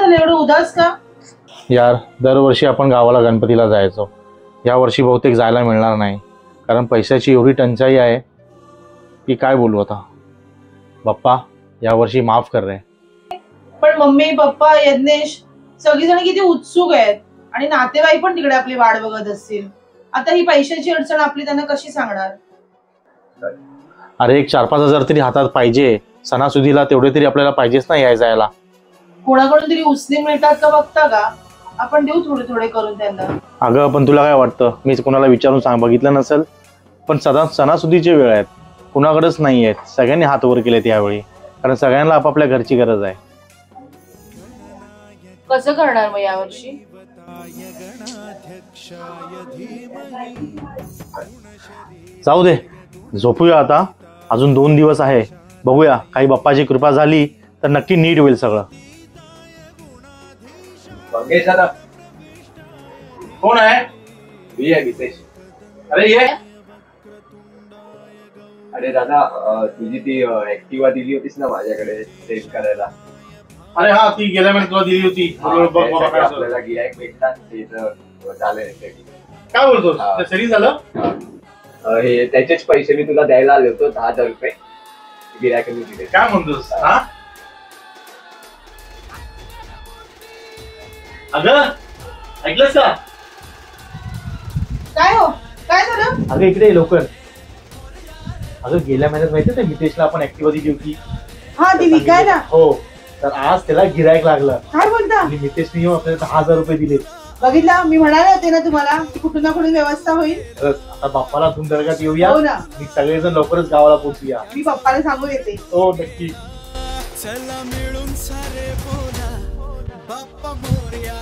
झालं एवढं उदास का? यार दरवर्षी आपण गावाला गणपतीला जायचो, या वर्षी बहुतेक जायला मिळणार नाही, कारण पैशाची एवढी टंचाई आहे की काय बोलू आता. बाप्पा यावर्षी माफ कर रे. पण मम्मी पप्पा यज्ञेश सगळीजण किती उत्सुक आहेत आणि नातेवाईक पण तिकडे आपली वाट बघत असतील. आता ही पैशाची अडचण आपली त्यांना कशी सांगणार? अरे एक 4-5 हजार तरी हातात पाहिजे, सणासुदीला तेवढे तरी आपल्याला पाहिजेच ना याय जायला. कोणाकडून तरी उसने मिळतात का बघता का? आपण देऊ थोडे थोडे करून त्यांना. अगं पण तुला काय वाटतं, मी कोणाला विचारून बघितलं नसेल, पण सणासुदीची वेळ आहेत, कुणाकडेच नाही आहेत, सगळ्यांनी हात वर केलेत यावेळी, कारण सगळ्यांना आपापल्या घरची गरज आहे. कसं करणार मग यावर्षी? जाऊ दे, झोपूया आता, अजून 2 दिवस आहे, बघूया काही बाप्पाची कृपा झाली तर नक्की नीट होईल सगळं. कोण आहे? मी आहे गीतेश. अरे ये. अरे दादा, तुझी ती ऍक्टिवा दिली होतीस ना माझ्याकडे सेल करायला. अरे हा, ती गेल्या महिन्यात तुला दिली होती. आपल्याला गिरायक भेटतात ते चालेल. काय बोलतो, सरी झालं? हे त्याचेच पैसे मी तुला द्यायला आले होतो, 10,000 रुपये गिरायकांनी दिले. काय म्हणतोस? अगं ऐकलंस का? काय हो, काय झालं? अगं इकडे लवकर. अगं गेल्या महिन्यात माहिती ना हितेशला आपण ऍक्टिव्हा दिली होती. हा ती विकायला? हो, तर आज त्याला गिरायक लागलं. काय बोलता? आणि हितेशने येऊन आपल्याला 10,000 रुपये दिले. बघितलं, मी म्हणाले होते ना तुम्हाला कुठून ना कुठून व्यवस्था होईल. आता बाप्पाला धुमधडकात येऊया. हो ना, मी सगळेजण लवकरच गावाला पोहोचूया. मी पप्पाला सांगून येते. हो नक्की. चला मिळून सारे बोला बाप्पा मोरया.